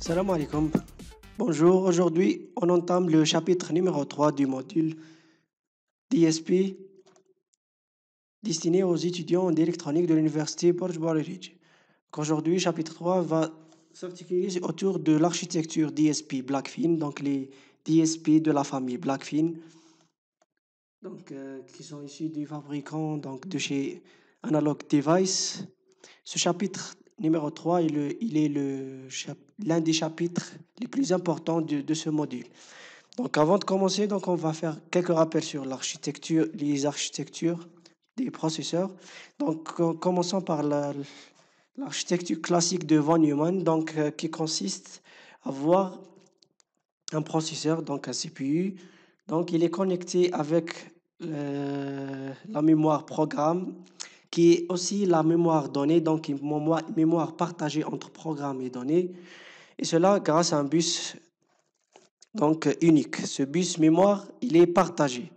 Salam alaikum. Bonjour, aujourd'hui on entame le chapitre numéro 3 du module DSP destiné aux étudiants d'électronique de l'université Borj Borj. Aujourd'hui, chapitre 3 va s'articuler autour de l'architecture DSP Blackfin, donc les DSP de la famille Blackfin, qui sont issus du fabricant de chez Analog Device. Ce chapitre numéro 3 il est l'un des chapitres les plus importants de ce module. Donc, avant de commencer, on va faire quelques rappels sur l'architecture, les architectures des processeurs. Commençons par l'architecture classique de von Neumann, qui consiste à avoir un processeur, donc un CPU. Donc, il est connecté avec la mémoire programme, qui est aussi la mémoire donnée, donc une mémoire partagée entre programme et données. Et cela grâce à un bus unique. Ce bus mémoire, il est partagé.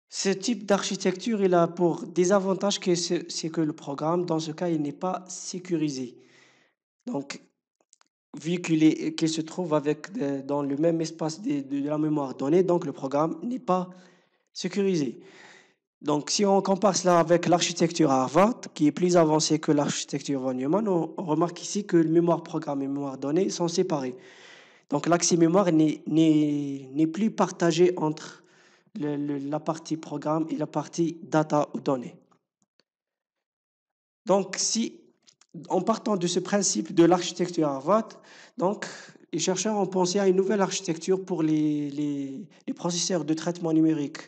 Ce type d'architecture, il a pour désavantage c'est que le programme, dans ce cas, il n'est pas sécurisé. Donc, vu qu'il se trouve dans le même espace de la mémoire donnée, donc le programme n'est pas sécurisé. Donc, si on compare cela avec l'architecture Harvard, qui est plus avancée que l'architecture von Neumann, on remarque ici que la mémoire programme et mémoire donnée sont séparées. Donc, l'accès mémoire n'est plus partagé entre la partie programme et la partie data ou données. Donc, en partant de ce principe de l'architecture Harvard, les chercheurs ont pensé à une nouvelle architecture pour les processeurs de traitement numérique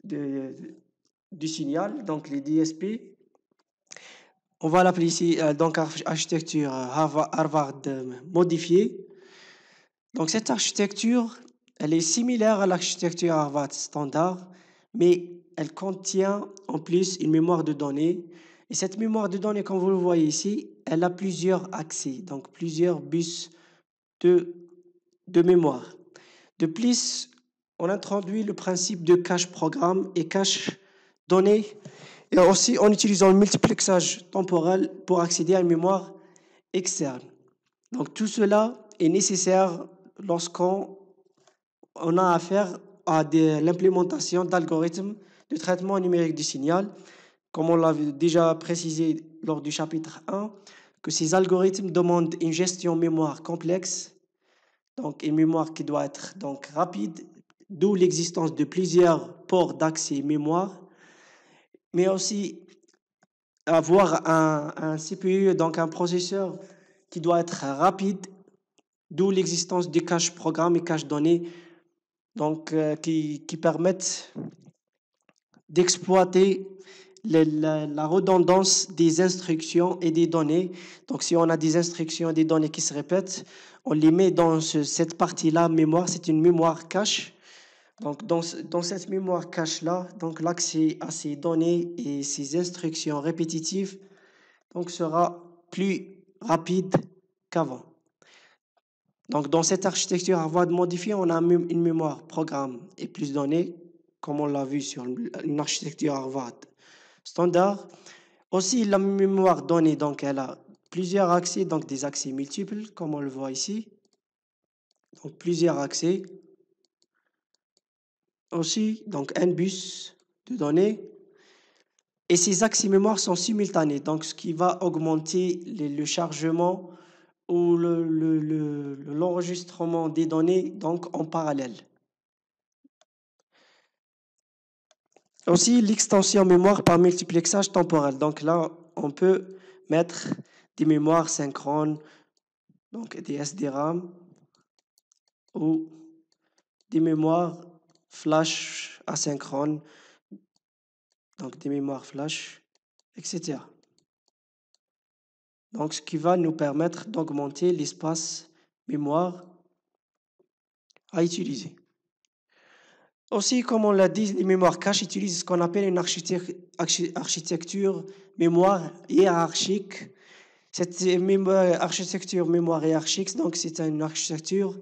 du signal, donc les DSP. On va l'appeler ici architecture Harvard modifiée. Donc, cette architecture, elle est similaire à l'architecture Harvard standard, mais elle contient en plus une mémoire de données. Et cette mémoire de données, comme vous le voyez ici, elle a plusieurs accès, donc plusieurs bus de mémoire. De plus, on introduit le principe de cache programme et cache données, et aussi en utilisant le multiplexage temporel pour accéder à une mémoire externe. Donc, tout cela est nécessaire lorsqu'on a affaire à l'implémentation d'algorithmes de traitement numérique du signal, comme on l'avait déjà précisé lors du chapitre 1, que ces algorithmes demandent une gestion mémoire complexe, donc une mémoire qui doit être rapide, d'où l'existence de plusieurs ports d'accès mémoire, mais aussi avoir un CPU, donc un processeur qui doit être rapide, d'où l'existence des caches programmes et caches données, qui permettent d'exploiter la redondance des instructions et des données. Donc, si on a des instructions et des données qui se répètent, on les met dans cette partie-là, mémoire, c'est une mémoire cache. Donc, dans cette mémoire cache-là, l'accès à ces données et ces instructions répétitives sera plus rapide qu'avant. Donc, dans cette architecture Harvard modifiée, on a une mémoire programme et plus données, comme on l'a vu sur une architecture Harvard standard. Aussi, la mémoire donnée, elle a plusieurs accès, des accès multiples, comme on le voit ici. Donc, plusieurs accès. Aussi, un bus de données. Et ces accès mémoire sont simultanés, ce qui va augmenter le chargement ou l'enregistrement des données en parallèle. Aussi, l'extension mémoire par multiplexage temporel. Donc là, on peut mettre des mémoires synchrones, des SDRAM, ou des mémoires flash asynchrones, des mémoires flash, etc. Donc, ce qui va nous permettre d'augmenter l'espace mémoire à utiliser. Aussi, comme on l'a dit, les mémoires caches utilisent ce qu'on appelle une architecture mémoire hiérarchique. Cette architecture mémoire hiérarchique, c'est une architecture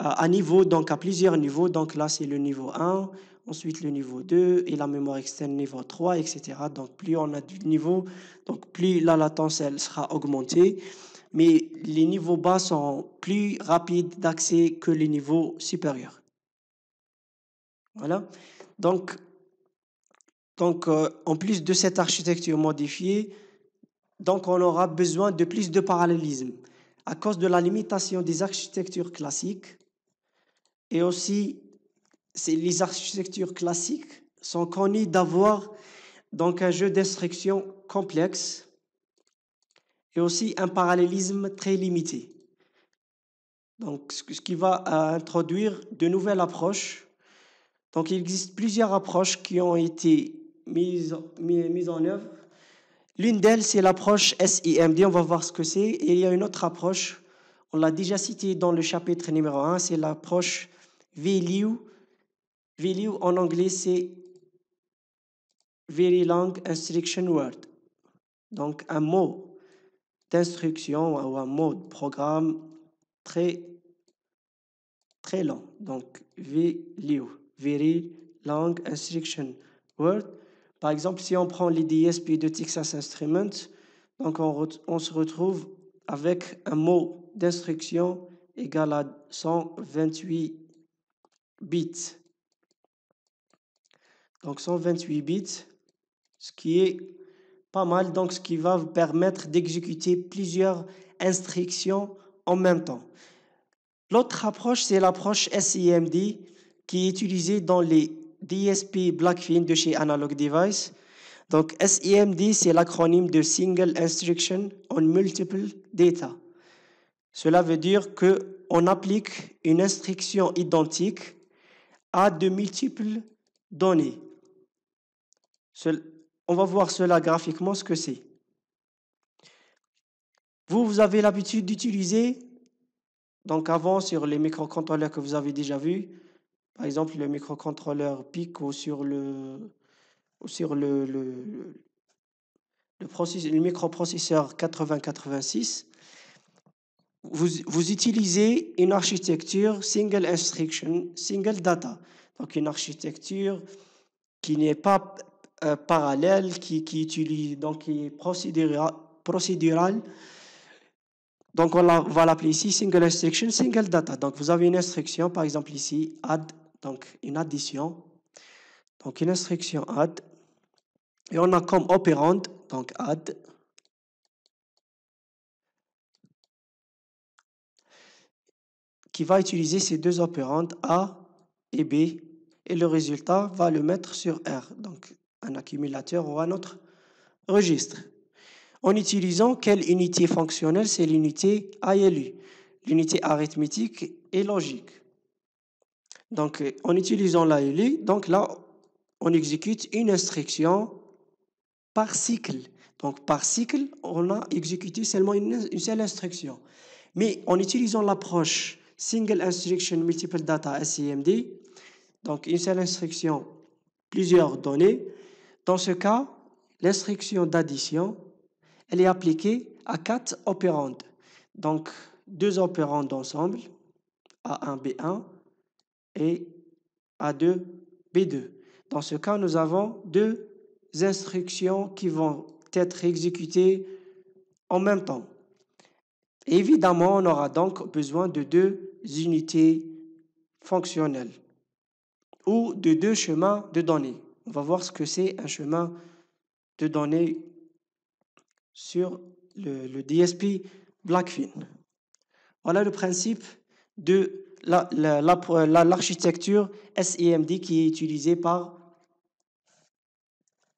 à niveau, à plusieurs niveaux. Donc là, c'est le niveau 1. ensuite le niveau 2 et la mémoire externe niveau 3, etc. Donc plus on a du niveau, donc plus la latence elle sera augmentée, mais les niveaux bas sont plus rapides d'accès que les niveaux supérieurs. Voilà. Donc en plus de cette architecture modifiée, donc on aura besoin de plus de parallélisme à cause de la limitation des architectures classiques et aussi les architectures classiques sont connues d'avoir donc un jeu d'instructions complexe et aussi un parallélisme très limité. Donc ce qui va introduire de nouvelles approches. Donc il existe plusieurs approches qui ont été mises en œuvre. L'une d'elles, c'est l'approche SIMD, on va voir ce que c'est. Et il y a une autre approche, on l'a déjà citée dans le chapitre numéro 1, c'est l'approche VLU. VLU en anglais, c'est Very Long Instruction Word. Donc un mot d'instruction ou un mot de programme très long. Donc VLU, Very Long Instruction Word. Par exemple, si on prend les DSP de Texas Instruments, donc on se retrouve avec un mot d'instruction égal à 128 bits. Donc 128 bits, ce qui est pas mal, donc ce qui va vous permettre d'exécuter plusieurs instructions en même temps. L'autre approche, c'est l'approche SIMD qui est utilisée dans les DSP Blackfin de chez Analog Device. Donc SIMD, c'est l'acronyme de Single Instruction on Multiple Data. Cela veut dire qu'on applique une instruction identique à de multiples données. On va voir cela graphiquement, ce que c'est. Vous avez l'habitude d'utiliser, donc avant sur les microcontrôleurs que vous avez déjà vus, par exemple le microcontrôleur PIC ou sur le microprocesseur 8086, vous utilisez une architecture single instruction, single data. Donc une architecture qui n'est pas parallèle, qui utilise, donc qui est procédurale. Donc on va l'appeler ici single instruction, single data. Donc vous avez une instruction, par exemple ici, add, donc une addition. Donc une instruction add. Et on a comme opérande, donc add, qui va utiliser ces deux opérandes A et B, et le résultat va le mettre sur R, donc un accumulateur ou un autre registre. En utilisant quelle unité fonctionnelle? C'est l'unité ALU, l'unité arithmétique et logique. Donc en utilisant l'ALU, donc là, on exécute une instruction par cycle. Donc par cycle, on a exécuté seulement une seule instruction. Mais en utilisant l'approche Single Instruction Multiple Data SIMD, donc une seule instruction, plusieurs données, dans ce cas, l'instruction d'addition, elle est appliquée à 4 opérandes. Donc 2 opérandes ensemble, A1, B1 et A2, B2. Dans ce cas, nous avons 2 instructions qui vont être exécutées en même temps. Évidemment, on aura donc besoin de 2 unités fonctionnelles ou de 2 chemins de données. On va voir ce que c'est un chemin de données sur le DSP Blackfin. Voilà le principe de l'architecture SIMD qui est utilisée par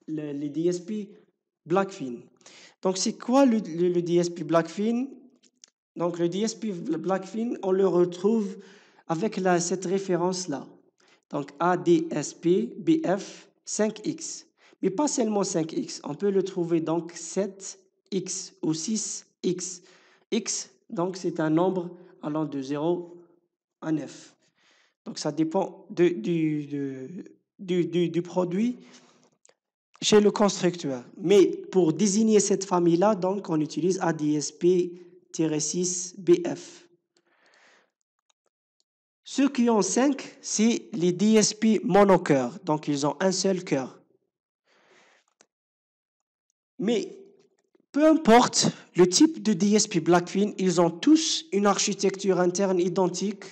les DSP Blackfin. Donc, c'est quoi le DSP Blackfin? Donc, le DSP Blackfin, on le retrouve avec cette référence-là. Donc, ADSP BF 5X. Mais pas seulement 5X, on peut le trouver donc 7X ou 6X. X, donc, c'est un nombre allant de 0 à 9. Donc, ça dépend du produit chez le constructeur. Mais pour désigner cette famille-là, donc, on utilise ADSP-6BF. Ceux qui ont 5, c'est les DSP monocœurs. Donc, ils ont un seul cœur. Mais peu importe le type de DSP Blackfin, ils ont tous une architecture interne identique.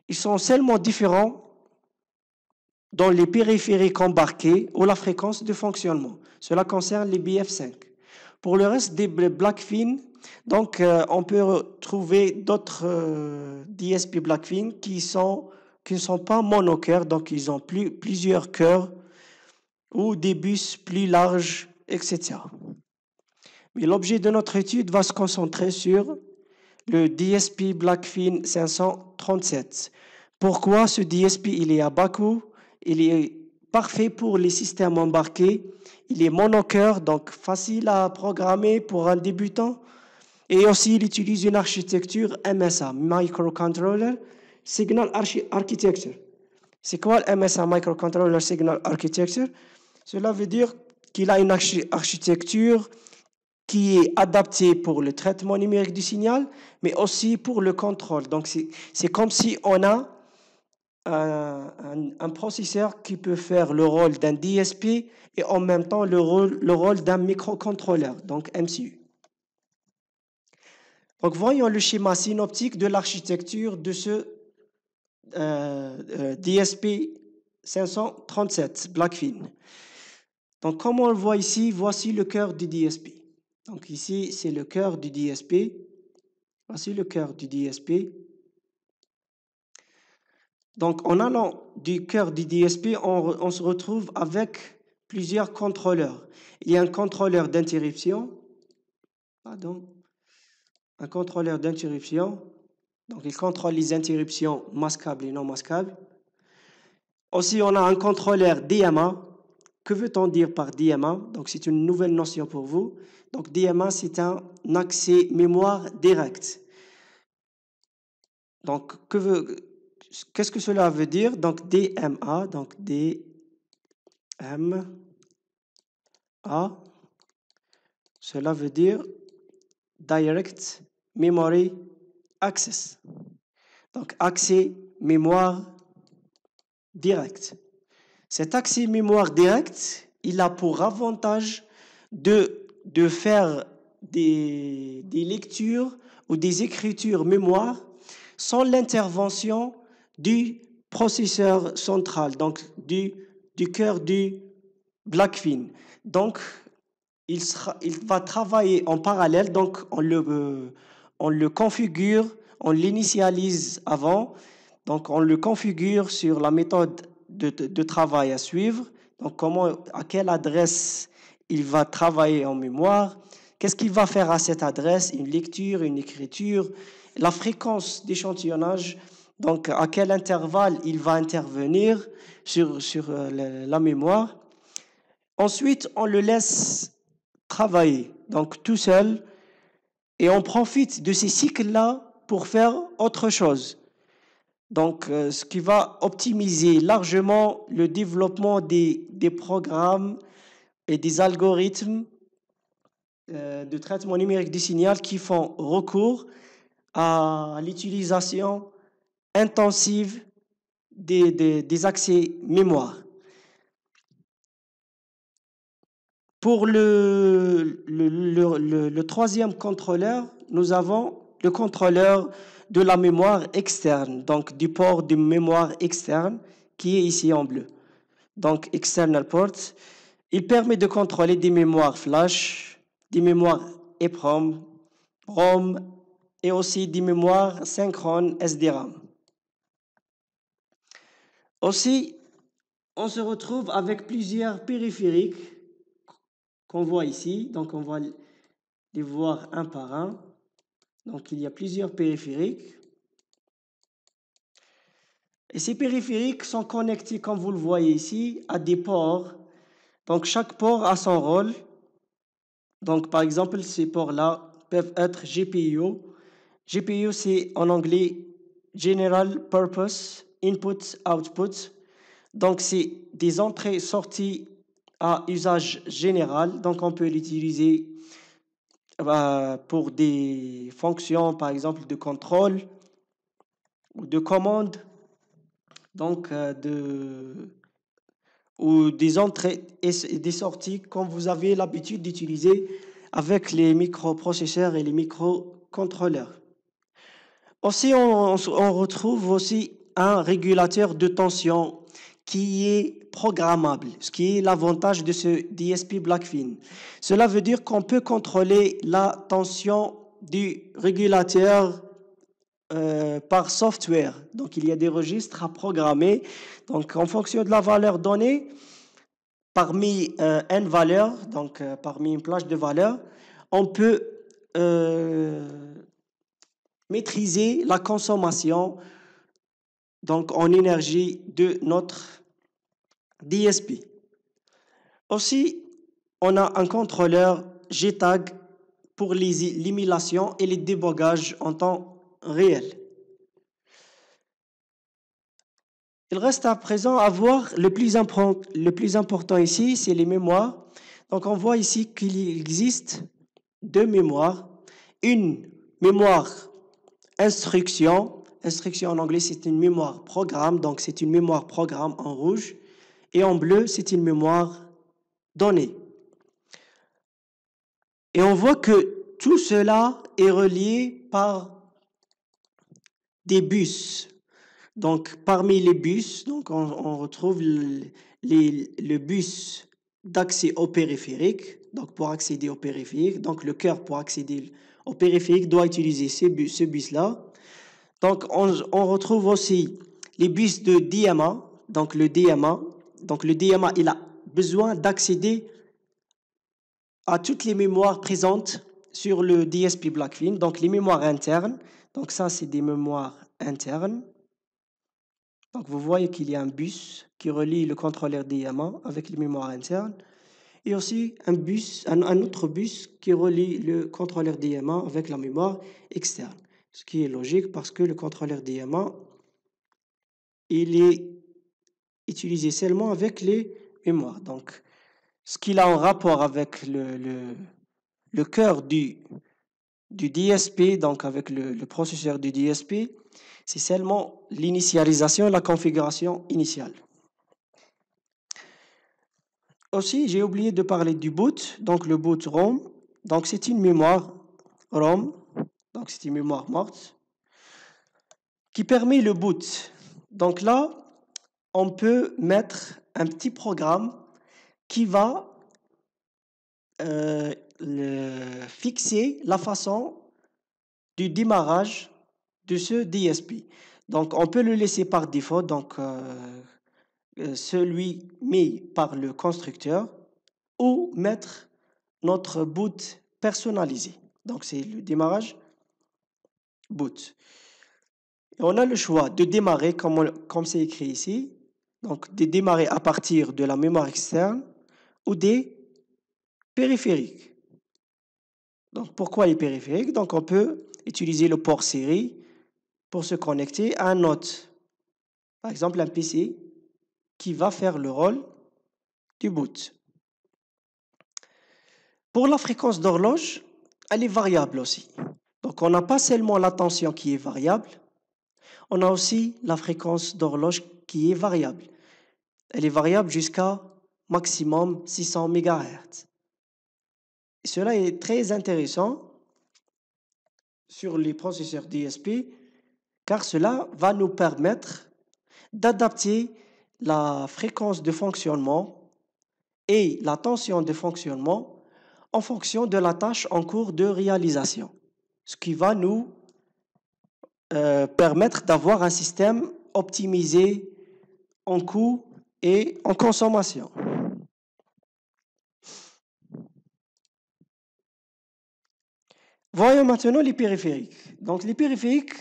Ils sont seulement différents dans les périphériques embarqués ou la fréquence de fonctionnement. Cela concerne les BF5. Pour le reste des Blackfin, donc on peut trouver d'autres DSP Blackfin qui ne sont pas monocœurs, donc ils ont plusieurs cœurs ou des bus plus larges, etc. Mais l'objet de notre étude va se concentrer sur le DSP Blackfin 537. Pourquoi ce DSP il est à bas coût? Il est parfait pour les systèmes embarqués. Il est monocœur, donc facile à programmer pour un débutant. Et aussi, il utilise une architecture MSA, Microcontroller Signal Architecture. C'est quoi le MSA, Microcontroller Signal Architecture? Cela veut dire qu'il a une architecture qui est adaptée pour le traitement numérique du signal, mais aussi pour le contrôle. Donc, c'est comme si on a un processeur qui peut faire le rôle d'un DSP et en même temps le rôle d'un microcontrôleur, donc MCU. Donc, voyons le schéma synoptique de l'architecture de ce DSP 537 Blackfin. Donc, comme on le voit ici, voici le cœur du DSP. Donc, ici, c'est le cœur du DSP. Voici le cœur du DSP. Donc, en allant du cœur du DSP, on se retrouve avec plusieurs contrôleurs. Il y a un contrôleur d'interruption. Pardon. Un contrôleur d'interruption. Donc, il contrôle les interruptions masquables et non masquables. Aussi, on a un contrôleur DMA. Que veut-on dire par DMA? Donc, c'est une nouvelle notion pour vous. Donc, DMA, c'est un accès mémoire direct. Donc, qu'est-ce que cela veut dire? Donc, DMA, donc DMA, cela veut dire Direct Memory Access. Donc, accès mémoire direct. Cet accès mémoire direct, il a pour avantage de faire des lectures ou des écritures mémoire sans l'intervention du processeur central, donc du cœur du Blackfin. Donc, il va travailler en parallèle, donc on le configure, on l'initialise avant, donc on le configure sur la méthode de travail à suivre, donc à quelle adresse il va travailler en mémoire, qu'est-ce qu'il va faire à cette adresse, une lecture, une écriture, la fréquence d'échantillonnage, donc à quel intervalle il va intervenir sur la mémoire. Ensuite, on le laisse travailler, donc tout seul, et on profite de ces cycles-là pour faire autre chose. Donc, ce qui va optimiser largement le développement des programmes et des algorithmes de traitement numérique du signal qui font recours à l'utilisation intensive des accès mémoire. Pour le troisième contrôleur, nous avons le contrôleur de la mémoire externe, donc du port de mémoire externe qui est ici en bleu. Donc, external port, il permet de contrôler des mémoires flash, des mémoires EEPROM, ROM et aussi des mémoires synchrones SDRAM. Aussi, on se retrouve avec plusieurs périphériques qu'on voit ici. Donc, on va les voir un par un. Donc, il y a plusieurs périphériques. Et ces périphériques sont connectés, comme vous le voyez ici, à des ports. Donc, chaque port a son rôle. Donc, par exemple, ces ports-là peuvent être GPIO. GPIO, c'est en anglais General Purpose Input-Output. Donc, c'est des entrées-sorties à usage général. Donc, on peut l'utiliser pour des fonctions, par exemple, de contrôle ou de commande, donc ou des entrées et des sorties comme vous avez l'habitude d'utiliser avec les microprocesseurs et les microcontrôleurs. Aussi, on retrouve aussi un régulateur de tension qui est programmable, ce qui est l'avantage de ce DSP Blackfin. Cela veut dire qu'on peut contrôler la tension du régulateur par software. Donc, il y a des registres à programmer. Donc, en fonction de la valeur donnée, parmi n valeurs, donc parmi une plage de valeurs, on peut maîtriser la consommation donc en énergie de notre DSP. Aussi, on a un contrôleur JTAG pour l'émulation et les débogages en temps réel. Il reste à présent à voir le plus important ici, c'est les mémoires. Donc on voit ici qu'il existe deux mémoires. Une mémoire instruction. Instruction en anglais, c'est une mémoire programme. Donc c'est une mémoire programme en rouge. Et en bleu, c'est une mémoire donnée. Et on voit que tout cela est relié par des bus. Donc, parmi les bus, donc on retrouve le bus d'accès au périphérique. Donc, pour accéder au périphérique, donc le cœur pour accéder au périphérique doit utiliser ce bus-là. Donc, on retrouve aussi les bus de DMA. Donc, le DMA, il a besoin d'accéder à toutes les mémoires présentes sur le DSP Blackfin. Donc, les mémoires internes. Donc, ça, c'est des mémoires internes. Donc, vous voyez qu'il y a un bus qui relie le contrôleur DMA avec les mémoires internes et aussi un autre bus qui relie le contrôleur DMA avec la mémoire externe. Ce qui est logique parce que le contrôleur DMA, il est utilisé seulement avec les mémoires. Donc, ce qu'il a en rapport avec le cœur du DSP, donc avec le processeur du DSP, c'est seulement l'initialisation et la configuration initiale. Aussi, j'ai oublié de parler du boot, donc le boot ROM. Donc, c'est une mémoire ROM, donc c'est une mémoire morte, qui permet le boot. Donc là, on peut mettre un petit programme qui va fixer la façon du démarrage de ce DSP. Donc, on peut le laisser par défaut, donc celui mis par le constructeur, ou mettre notre boot personnalisé. Donc, c'est le démarrage boot. Et on a le choix de démarrer, comme c'est écrit ici, donc de démarrer à partir de la mémoire externe ou des périphériques. Donc, pourquoi les périphériques? Donc, on peut utiliser le port série pour se connecter à un autre. Par exemple, un PC qui va faire le rôle du boot. Pour la fréquence d'horloge, elle est variable aussi. Donc, on n'a pas seulement la tension qui est variable, on a aussi la fréquence d'horloge qui est variable. Elle est variable jusqu'à maximum 600 MHz. Et cela est très intéressant sur les processeurs DSP, car cela va nous permettre d'adapter la fréquence de fonctionnement et la tension de fonctionnement en fonction de la tâche en cours de réalisation, ce qui va nous permettre d'avoir un système optimisé en coût et en consommation. Voyons maintenant les périphériques. Donc les périphériques,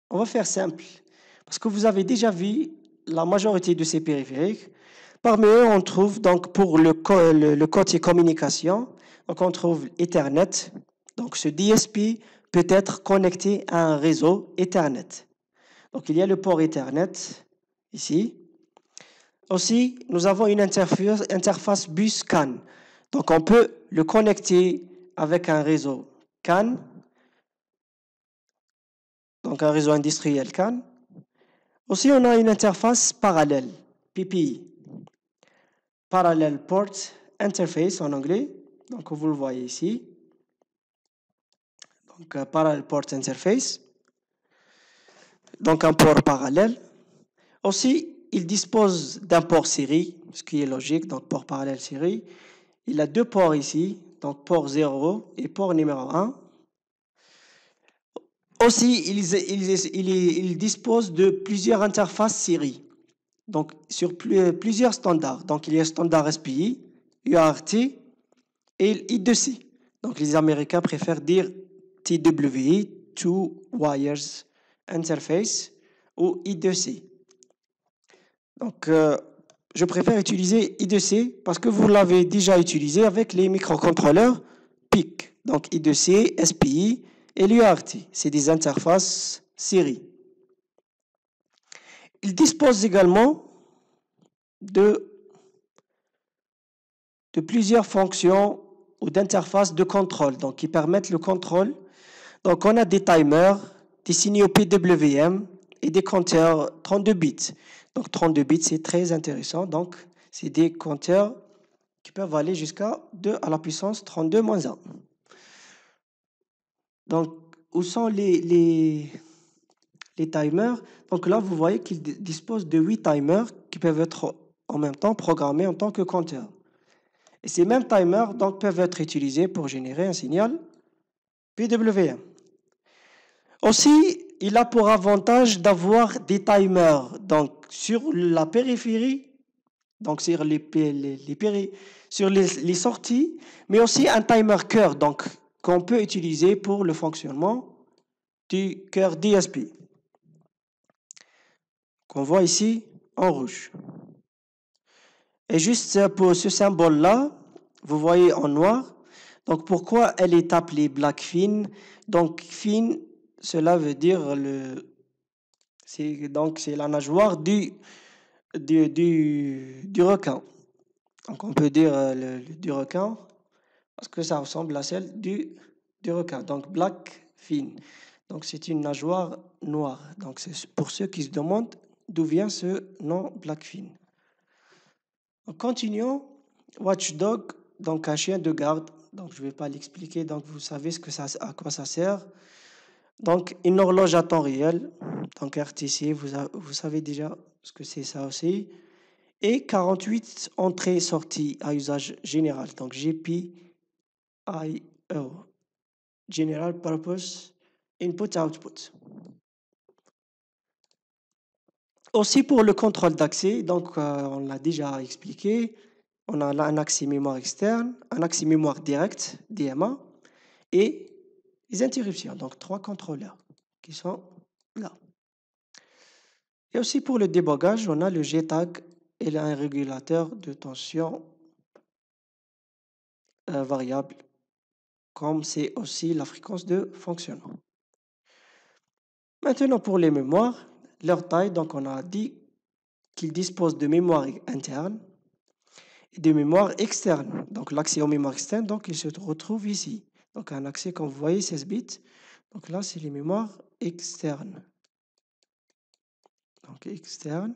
on va faire simple, parce que vous avez déjà vu la majorité de ces périphériques. Parmi eux, on trouve donc pour le côté communication, donc on trouve Ethernet. Donc ce DSP peut être connecté à un réseau Ethernet. Donc il y a le port Ethernet ici. Aussi, nous avons une interface bus CAN. Donc on peut le connecter avec un réseau CAN. donc un réseau industriel CAN. Aussi, on a une interface parallèle, PPI, Parallel Port Interface en anglais. Donc, vous le voyez ici. Donc, Parallel Port Interface. Donc, un port parallèle. Aussi, il dispose d'un port série, ce qui est logique, donc port parallèle série. Il a deux ports ici, donc port 0 et port numéro 1. Aussi, il dispose de plusieurs interfaces série, donc sur plusieurs standards. Donc, il y a standard SPI, UART et I2C. Donc, les Américains préfèrent dire TWI, Two Wires Interface, ou I2C. Donc, je préfère utiliser I2C parce que vous l'avez déjà utilisé avec les microcontrôleurs PIC. Donc, I2C, SPI et l'UART. C'est des interfaces série. Il dispose également de plusieurs fonctions ou d'interfaces de contrôle, donc qui permettent le contrôle. Donc, on a des timers, des signaux PWM et des compteurs 32 bits. Donc, 32 bits, c'est très intéressant. Donc, c'est des compteurs qui peuvent aller jusqu'à 2 à la puissance 32 moins 1. Donc, où sont les timers? Donc là, vous voyez qu'ils disposent de 8 timers qui peuvent être en même temps programmés en tant que compteurs. Et ces mêmes timers donc, peuvent être utilisés pour générer un signal PWM. Aussi, il a pour avantage d'avoir des timers donc, sur la périphérie, donc sur sur les sorties, mais aussi un timer cœur donc qu'on peut utiliser pour le fonctionnement du cœur DSP, qu'on voit ici en rouge. Et juste pour ce symbole-là, vous voyez en noir. Donc, pourquoi elle est appelée black fin? Donc, fin, cela veut dire c'est la nageoire du requin. Donc, on peut dire du requin parce que ça ressemble à celle du requin. Donc, black fin. Donc, c'est une nageoire noire. Donc, c'est pour ceux qui se demandent d'où vient ce nom black fin. Continuons. Watchdog, donc un chien de garde. Donc, je ne vais pas l'expliquer. Donc, vous savez à quoi ça sert. Donc, une horloge à temps réel. Donc, RTC, vous savez déjà ce que c'est ça aussi. Et 48 entrées-sorties à usage général. Donc, GPIO. General Purpose Input-Output. Aussi pour le contrôle d'accès, donc on l'a déjà expliqué, on a là un accès mémoire externe, un accès mémoire direct, DMA, et les interruptions, donc 3 contrôleurs qui sont là. Et aussi pour le débogage, on a le JTAG et un régulateur de tension variable, comme c'est aussi la fréquence de fonctionnement. Maintenant pour les mémoires, leur taille, donc on a dit qu'ils disposent de mémoire interne et de mémoire externe. Donc l'accès aux mémoires externes, donc il se retrouve ici. Donc un accès, comme vous voyez, 16 bits. Donc là, c'est les mémoires externes. Donc externes.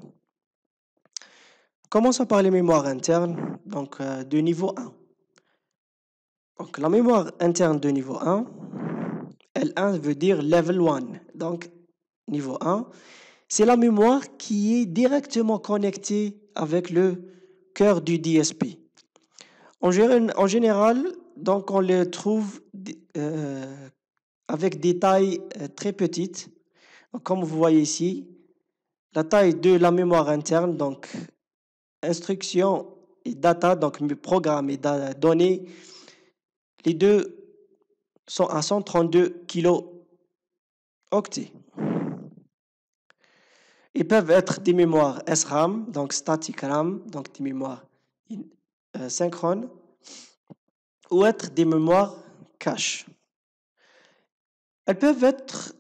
Commençons par les mémoires internes, donc de niveau 1. Donc la mémoire interne de niveau 1, L1 veut dire level 1. Donc niveau 1, c'est la mémoire qui est directement connectée avec le cœur du DSP. En général, donc on les trouve avec des tailles très petites. Donc, comme vous voyez ici, la taille de la mémoire interne, donc instruction et data, donc programme et données, les deux sont à 132 kilo-octets. Ils peuvent être des mémoires SRAM, donc static RAM, donc des mémoires synchrones, ou être des mémoires cache. Elles peuvent être,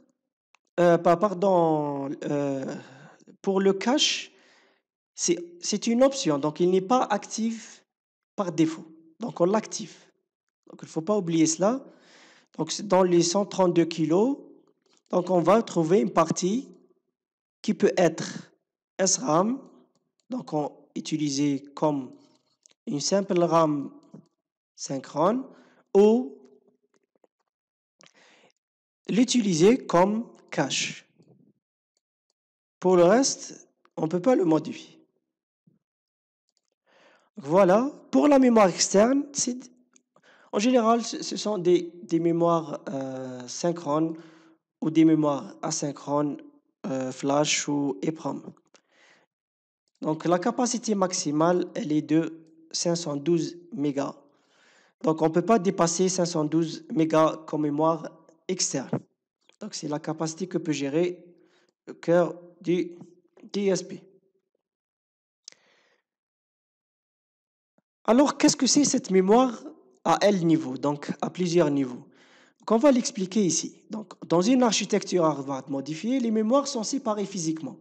pour le cache, c'est une option, donc il n'est pas actif par défaut. Donc on l'active. Donc il ne faut pas oublier cela. Donc dans les 132 kilos, Donc, on va trouver une partie qui peut être SRAM, donc utilisée comme une simple RAM synchrone, ou l'utiliser comme cache. Pour le reste, on ne peut pas le modifier. Voilà, pour la mémoire externe, en général, ce sont des mémoires synchrones ou des mémoires asynchrones, flash ou EEPROM. Donc la capacité maximale, elle est de 512 mégas. Donc on ne peut pas dépasser 512 mégas comme mémoire externe. Donc c'est la capacité que peut gérer le cœur du DSP. Alors qu'est-ce que c'est cette mémoire à L niveaux, donc à plusieurs niveaux? Donc on va l'expliquer ici. Donc dans une architecture Harvard modifiée, les mémoires sont séparées physiquement.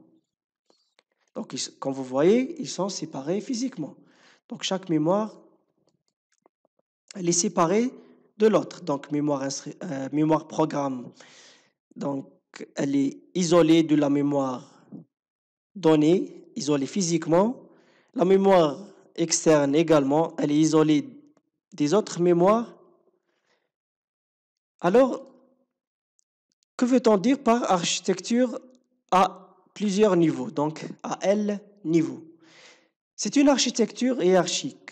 Donc comme vous voyez, ils sont séparés physiquement. Donc chaque mémoire, elle est séparée de l'autre. Donc mémoire programme, donc elle est isolée de la mémoire donnée, isolée physiquement. La mémoire externe également, elle est isolée des autres mémoires. Alors, que veut-on dire par architecture à plusieurs niveaux, donc à L niveaux? C'est une architecture hiérarchique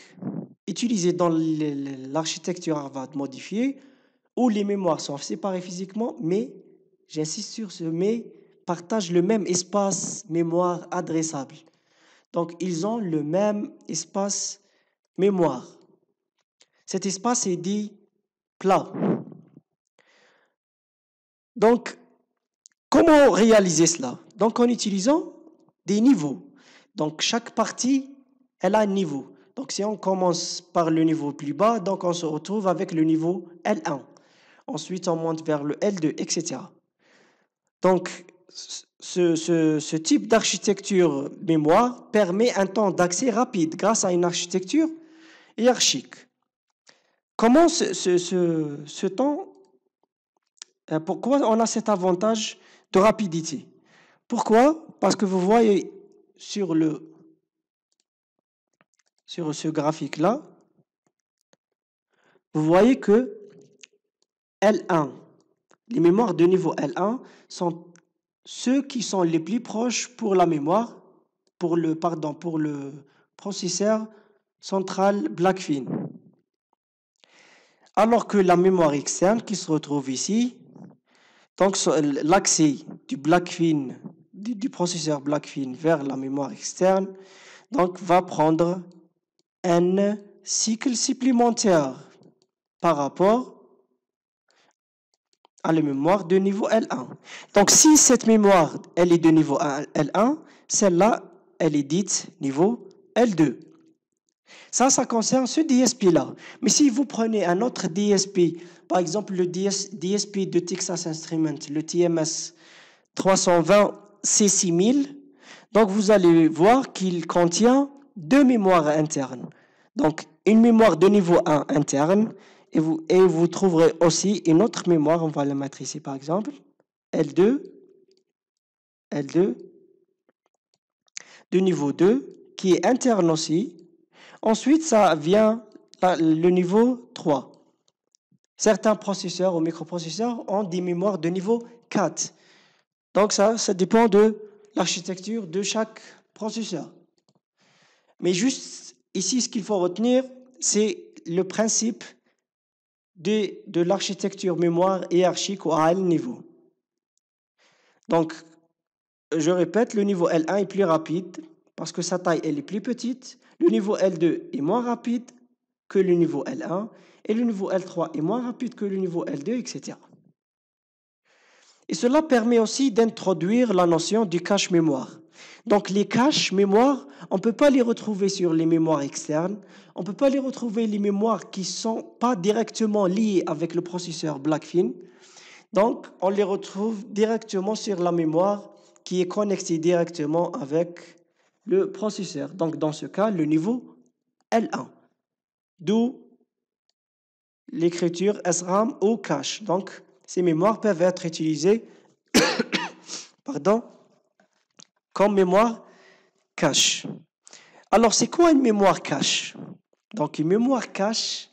utilisée dans l'architecture Harvard modifiée où les mémoires sont séparées physiquement, mais, j'insiste sur ce mais, partagent le même espace mémoire adressable. Donc, ils ont le même espace mémoire. Cet espace est dit plat. Donc, comment réaliser cela? Donc, en utilisant des niveaux. Donc, chaque partie, elle a un niveau. Donc, si on commence par le niveau plus bas, donc on se retrouve avec le niveau L1. Ensuite, on monte vers le L2, etc. Donc, ce type d'architecture mémoire permet un temps d'accès rapide grâce à une architecture hiérarchique. Comment ce temps, pourquoi on a cet avantage de rapidité? Pourquoi? Parce que vous voyez sur ce graphique-là, vous voyez que L1, les mémoires de niveau L1 sont ceux qui sont les plus proches pour la mémoire, pour le processeur central Blackfin. Alors que la mémoire externe qui se retrouve ici, donc l'accès du Blackfin, du processeur Blackfin vers la mémoire externe, donc va prendre un cycle supplémentaire par rapport à la mémoire de niveau L1. Donc si cette mémoire elle est de niveau L1, celle-là elle est dite niveau L2. Ça concerne ce DSP-là. Mais si vous prenez un autre DSP, par exemple le DSP de Texas Instruments, le TMS 320 C6000, donc vous allez voir qu'il contient deux mémoires internes. Donc une mémoire de niveau 1 interne et vous trouverez aussi une autre mémoire, on va la mettre ici par exemple, L2, de niveau 2, qui est interne aussi. Ensuite, ça vient le niveau 3. Certains processeurs ou microprocesseurs ont des mémoires de niveau 4. Donc ça dépend de l'architecture de chaque processeur. Mais juste ici, ce qu'il faut retenir, c'est le principe de l'architecture mémoire hiérarchique ou à L niveau. Donc, je répète, le niveau L1 est plus rapide parce que sa taille elle est plus petite. Le niveau L2 est moins rapide que le niveau L1 et le niveau L3 est moins rapide que le niveau L2, etc. Et cela permet aussi d'introduire la notion du cache mémoire. Donc les caches mémoire, on ne peut pas les retrouver sur les mémoires externes, on ne peut pas les retrouver les mémoires qui ne sont pas directement liées avec le processeur Blackfin. Donc on les retrouve directement sur la mémoire qui est connectée directement avec le processeur. Donc dans ce cas, le niveau L1. D'où l'écriture SRAM ou cache. Donc ces mémoires peuvent être utilisées pardon, comme mémoire cache. Alors, c'est quoi une mémoire cache? Donc, une mémoire cache,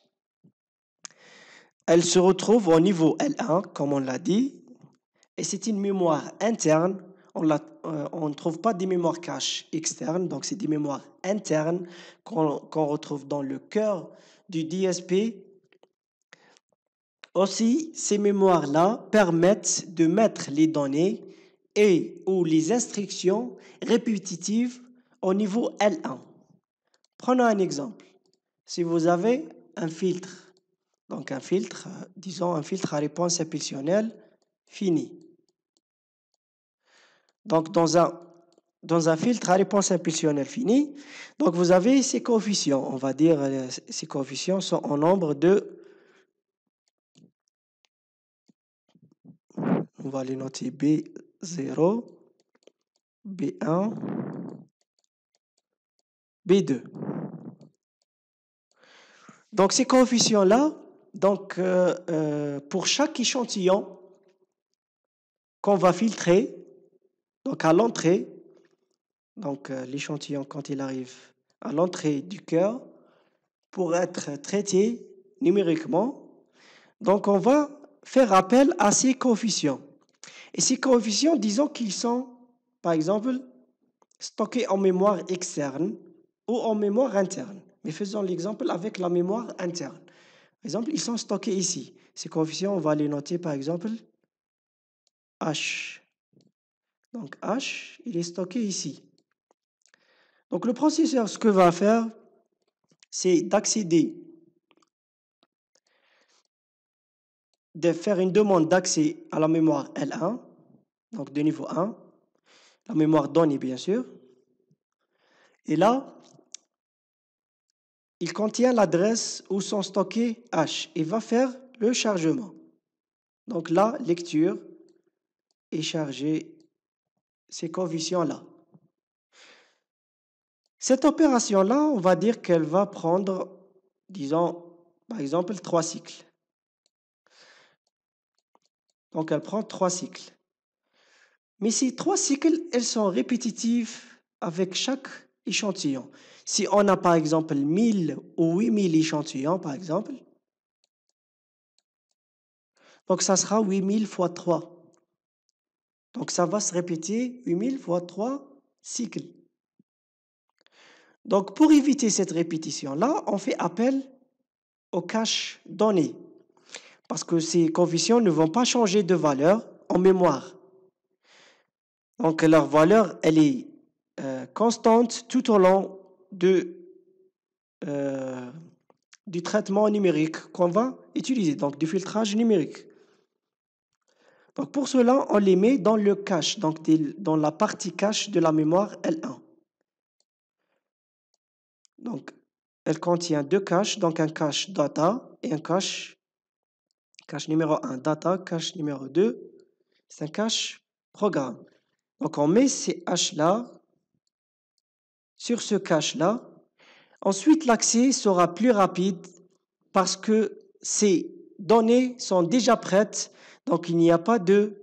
elle se retrouve au niveau L1, comme on l'a dit, et c'est une mémoire interne. On ne trouve pas des mémoires caches externes, donc c'est des mémoires internes qu'on retrouve dans le cœur du DSP. Aussi, ces mémoires-là permettent de mettre les données et ou les instructions répétitives au niveau L1. Prenons un exemple. Si vous avez un filtre, donc un filtre, disons un filtre à réponse impulsionnelle fini. Donc dans un filtre à réponse impulsionnelle fini, donc vous avez ces coefficients. On va dire ces coefficients sont en nombre de, on va les noter B0, B1, B2. Donc ces coefficients-là, donc pour chaque échantillon qu'on va filtrer, donc à l'entrée, donc l'échantillon quand il arrive à l'entrée du cœur, pour être traité numériquement, donc on va faire appel à ces coefficients. Et ces coefficients, disons qu'ils sont, par exemple, stockés en mémoire externe ou en mémoire interne. Mais faisons l'exemple avec la mémoire interne. Par exemple, ils sont stockés ici. Ces coefficients, on va les noter par exemple H. Donc H, il est stocké ici. Donc le processeur, ce que va faire, c'est d'accéder, de faire une demande d'accès à la mémoire L1, donc de niveau 1, la mémoire donnée bien sûr. Et là, il contient l'adresse où sont stockés H et va faire le chargement. Donc la lecture est chargée ces coefficients-là. Cette opération-là, on va dire qu'elle va prendre, disons, par exemple, 3 cycles. Donc elle prend 3 cycles. Mais ces 3 cycles, elles sont répétitives avec chaque échantillon. Si on a par exemple 1000 ou 8000 échantillons, par exemple, donc ça sera 8000 fois 3. Donc ça va se répéter 8000 fois 3 cycles. Donc pour éviter cette répétition-là, on fait appel au cache données. Parce que ces coefficients ne vont pas changer de valeur en mémoire. Donc leur valeur, elle est constante tout au long du traitement numérique qu'on va utiliser, donc du filtrage numérique. Donc pour cela, on les met dans le cache, donc dans la partie cache de la mémoire L1. Donc elle contient 2 caches, donc un cache data et un cache numéro 1 data, cache numéro 2, c'est un cache programme. Donc on met ces H-là sur ce cache-là. Ensuite, l'accès sera plus rapide parce que ces données sont déjà prêtes. Donc il n'y a pas de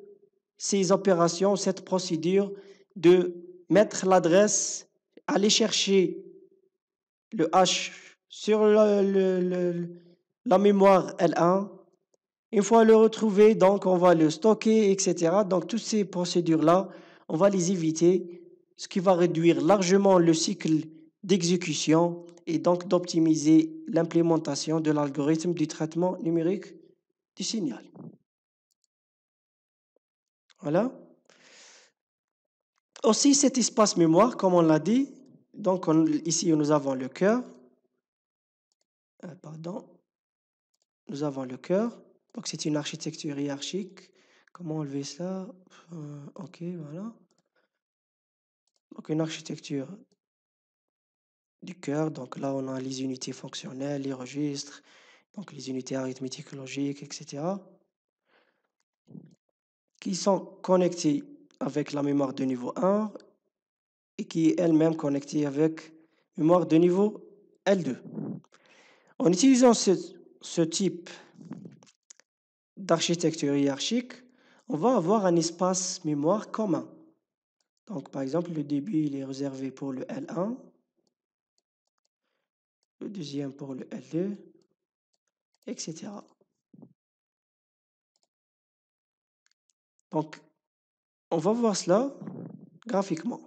ces opérations, cette procédure de mettre l'adresse, aller chercher le H sur la mémoire L1. Une fois le retrouvé, donc on va le stocker, etc. Donc toutes ces procédures-là, on va les éviter, ce qui va réduire largement le cycle d'exécution et donc d'optimiser l'implémentation de l'algorithme du traitement numérique du signal. Voilà. Aussi cet espace mémoire, comme on l'a dit, donc ici nous avons le cœur. Nous avons le cœur. Donc c'est une architecture hiérarchique. Comment enlever ça? Ok, voilà. Donc une architecture du cœur. Donc là, on a les unités fonctionnelles, les registres, donc les unités arithmétiques, logiques, etc. qui sont connectées avec la mémoire de niveau 1 et qui est elle-même connectée avec mémoire de niveau L2. En utilisant ce type d'architecture hiérarchique, on va avoir un espace mémoire commun. Donc, par exemple, le début, il est réservé pour le L1, le deuxième pour le L2, etc. Donc, on va voir cela graphiquement.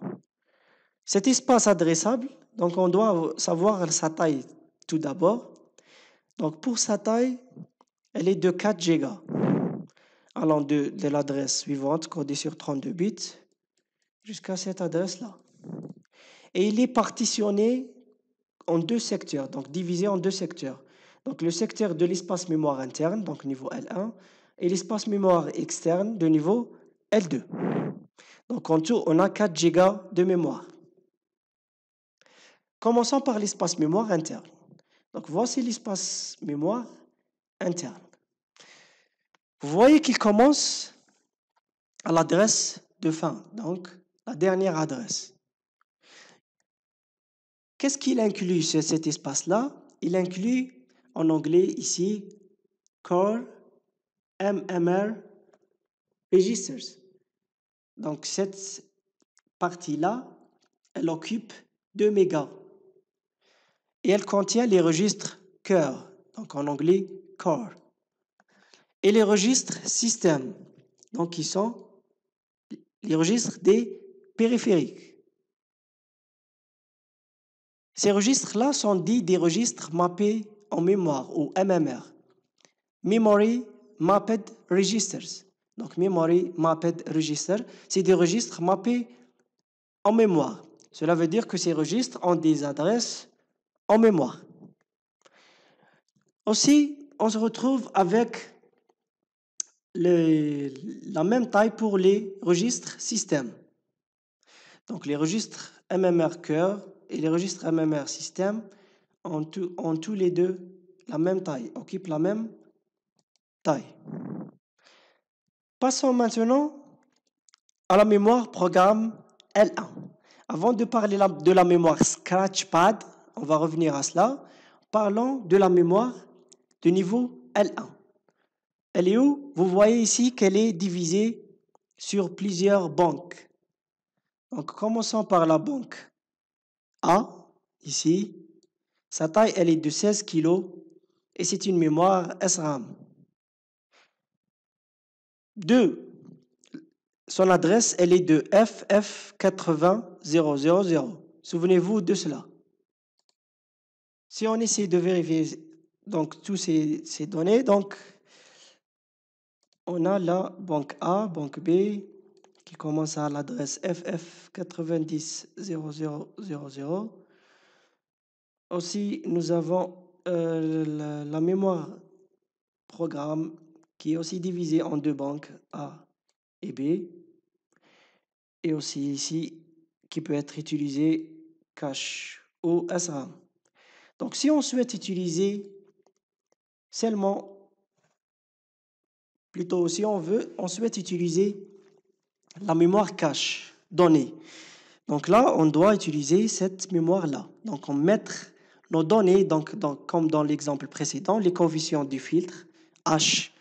Cet espace adressable, donc on doit savoir sa taille tout d'abord. Donc, pour sa taille, elle est de 4 gigas, allant de l'adresse suivante, codée sur 32 bits, jusqu'à cette adresse-là. Et il est partitionné en deux secteurs, donc divisé en deux secteurs. Donc, le secteur de l'espace mémoire interne, donc niveau L1, et l'espace mémoire externe de niveau L2. Donc, en tout, on a 4 gigas de mémoire. Commençons par l'espace mémoire interne. Donc, voici l'espace mémoire interne. Vous voyez qu'il commence à l'adresse de fin, donc la dernière adresse. Qu'est-ce qu'il inclut cet espace-là? Il inclut en anglais ici Core MMR Registers. Donc cette partie-là, elle occupe 2 mégas et elle contient les registres cœur, donc en anglais Core, et les registres système, donc qui sont les registres des périphériques. Ces registres-là sont dits des registres mappés en mémoire ou MMR. Memory Mapped Registers. Donc, Memory Mapped Register, c'est des registres mappés en mémoire. Cela veut dire que ces registres ont des adresses en mémoire. Aussi, on se retrouve avec la même taille pour les registres système. Donc, les registres MMR cœur et les registres MMR système ont tous les deux la même taille, occupent la même taille. Passons maintenant à la mémoire programme L1. Avant de parler de la mémoire Scratchpad, on va revenir à cela. Parlons de la mémoire de niveau L1. Elle est où? Vous voyez ici qu'elle est divisée sur plusieurs banques. Donc, commençons par la banque A, ici. Sa taille, elle est de 16 kg et c'est une mémoire SRAM. 2. Son adresse, elle est de FF80000. Souvenez-vous de cela. Si on essaie de vérifier donc toutes ces données, donc on a la banque A, banque B, qui commence à l'adresse FF900000. Aussi, nous avons la mémoire programme qui est aussi divisée en deux banques A et B. Et aussi ici, qui peut être utilisé cache ou SRAM. Donc, si on souhaite utiliser seulement, plutôt si on souhaite utiliser la mémoire cache donnée. Donc là, on doit utiliser cette mémoire-là. Donc, on met nos données, donc, comme dans l'exemple précédent, les coefficients du filtre H.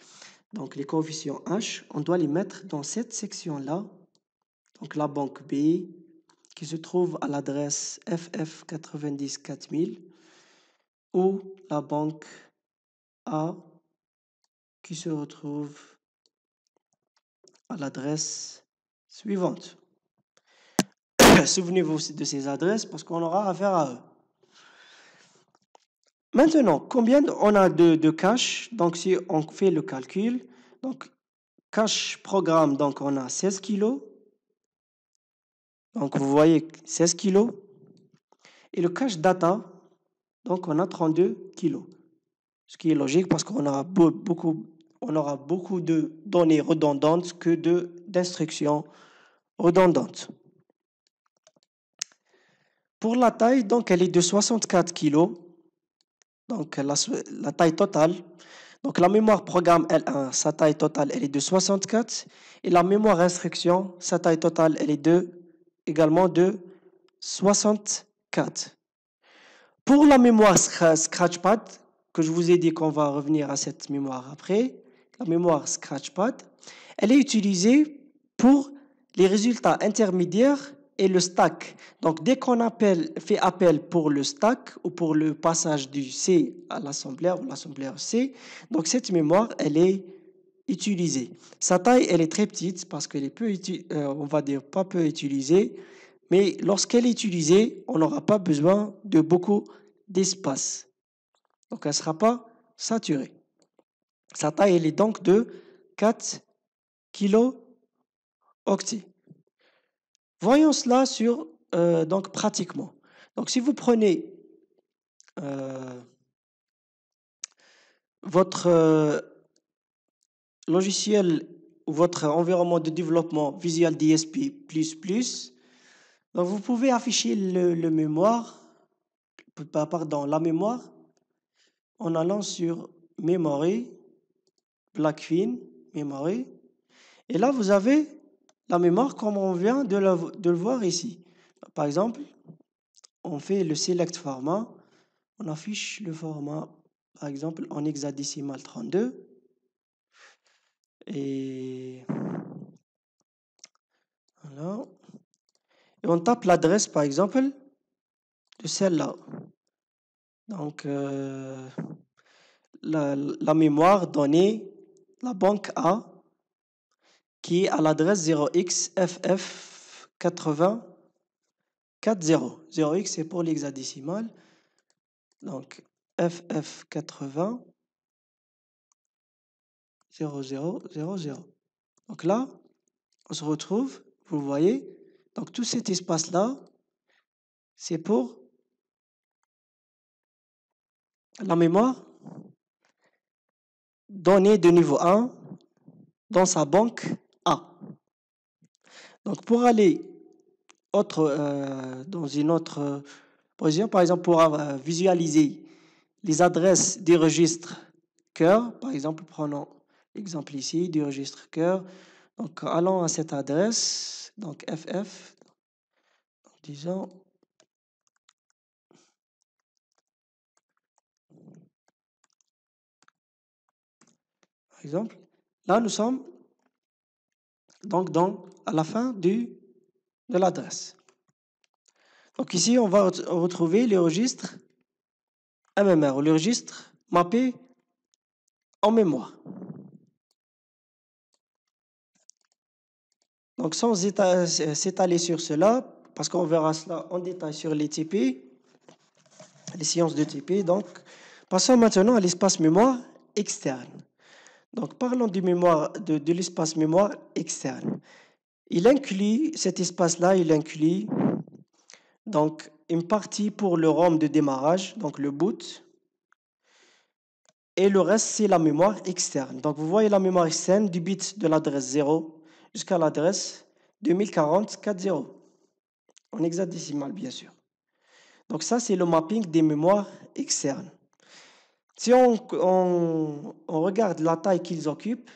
Donc, les coefficients H, on doit les mettre dans cette section-là. Donc, la banque B, qui se trouve à l'adresse FF94000, ou la banque A, qui se retrouve à l'adresse suivante. Souvenez-vous de ces adresses parce qu'on aura affaire à eux. Maintenant, combien on a de caches? Donc, si on fait le calcul, donc cache programme, donc on a 16 kg. Donc, vous voyez 16 kg. Et le cache data, donc on a 32 kg. Ce qui est logique parce qu'on aura beaucoup de données redondantes que d'instructions redondantes. Pour la taille, donc elle est de 64 kg. Donc la taille totale. Donc la mémoire programme L1, sa taille totale, elle est de 64. Et la mémoire instruction, sa taille totale, elle est également de 64. Pour la mémoire Scratchpad, que je vous ai dit qu'on va revenir à cette mémoire après, la mémoire Scratchpad, elle est utilisée pour les résultats intermédiaires et le stack. Donc, dès qu'on fait appel pour le stack ou pour le passage du C à l'assemblaire ou l'assemblaire C, donc cette mémoire, elle est utilisée. Sa taille, elle est très petite parce qu'elle est on va dire pas peu utilisée, mais lorsqu'elle est utilisée, on n'aura pas besoin de beaucoup d'espace. Donc, elle ne sera pas saturée. Sa taille, elle est donc de 4 kilo-octets. Voyons cela donc pratiquement. Donc, si vous prenez votre logiciel ou votre environnement de développement Visual DSP++, donc vous pouvez afficher la mémoire en allant sur Memory, Blackfin, Memory. Et là, vous avez la mémoire comme on vient de le voir ici. Par exemple, on fait le Select Format, on affiche le format, par exemple, en hexadécimal 32. Et voilà. Et on tape l'adresse, par exemple, de celle-là. Donc, la mémoire donnée, la banque A, qui est à l'adresse 0xFF8040. 0x, c'est pour l'hexadécimal. Donc, FF80 0000. Donc là, on se retrouve, vous voyez, donc tout cet espace-là, c'est pour la mémoire donnée de niveau 1 dans sa banque A. Donc pour aller dans une autre position, par exemple pour visualiser les adresses des registres cœur, par exemple prenons l'exemple ici du registre cœur, donc allons à cette adresse, donc FF, disons par exemple, là nous sommes donc à la fin de l'adresse. Donc ici, on va retrouver les registres MMR, ou les registres mappés en mémoire. Donc sans s'étaler sur cela, parce qu'on verra cela en détail sur les TP, les séances de TP, donc passons maintenant à l'espace mémoire externe. Donc parlons de l'espace mémoire externe. Cet espace-là, il inclut donc une partie pour le ROM de démarrage, donc le boot, et le reste, c'est la mémoire externe. Donc vous voyez la mémoire externe du bit de l'adresse 0 jusqu'à l'adresse 2040-40, en hexadécimal bien sûr. Donc ça, c'est le mapping des mémoires externes. Si on regarde la taille qu'ils occupent,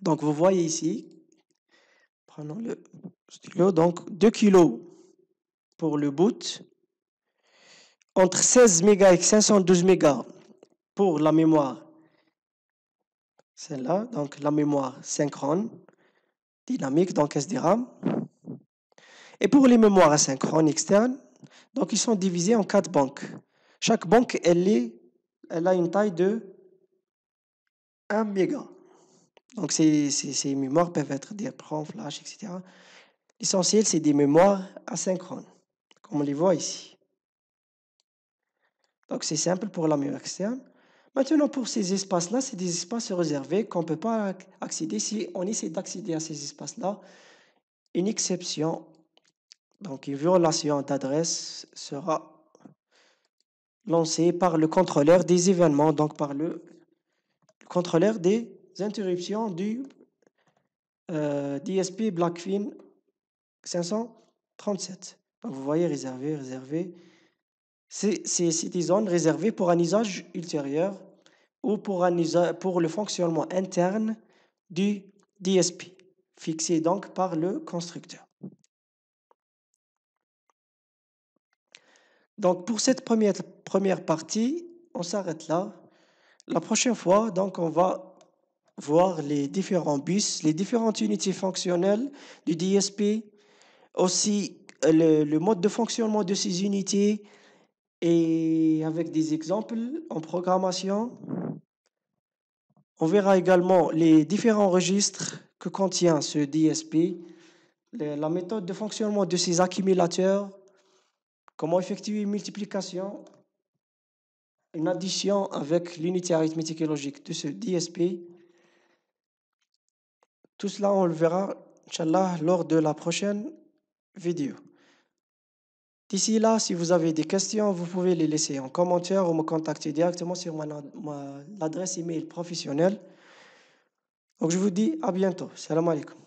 donc vous voyez ici, prenons le stylo, donc 2 kg pour le boot, entre 16 mégas et 512 mégas pour la mémoire, celle-là, donc la mémoire synchrone, dynamique, donc SDRAM. Et pour les mémoires asynchrones externes, donc ils sont divisés en 4 banques. Chaque banque, elle a une taille de 1 méga. Donc ces mémoires peuvent être des PROM, flash, etc. L'essentiel, c'est des mémoires asynchrones, comme on les voit ici. Donc c'est simple pour la mémoire externe. Maintenant, pour ces espaces-là, c'est des espaces réservés qu'on ne peut pas accéder. Si on essaie d'accéder à ces espaces-là, une exception, donc une violation d'adresse sera lancée par le contrôleur des événements, donc par le contrôleur des interruptions du DSP Blackfin 537. Donc vous voyez, réservé. C'est des zones réservées pour un usage ultérieur ou pour le fonctionnement interne du DSP, fixé donc par le constructeur. Donc pour cette première partie, on s'arrête là. La prochaine fois, donc on va voir les différents bus, les différentes unités fonctionnelles du DSP, aussi le mode de fonctionnement de ces unités et avec des exemples en programmation. On verra également les différents registres que contient ce DSP, la méthode de fonctionnement de ces accumulateurs, comment effectuer une multiplication, une addition avec l'unité arithmétique et logique de ce DSP. Tout cela, on le verra, Inch'Allah, lors de la prochaine vidéo. D'ici là, si vous avez des questions, vous pouvez les laisser en commentaire ou me contacter directement sur l'adresse email professionnelle. Donc, je vous dis à bientôt. Salam alaikum.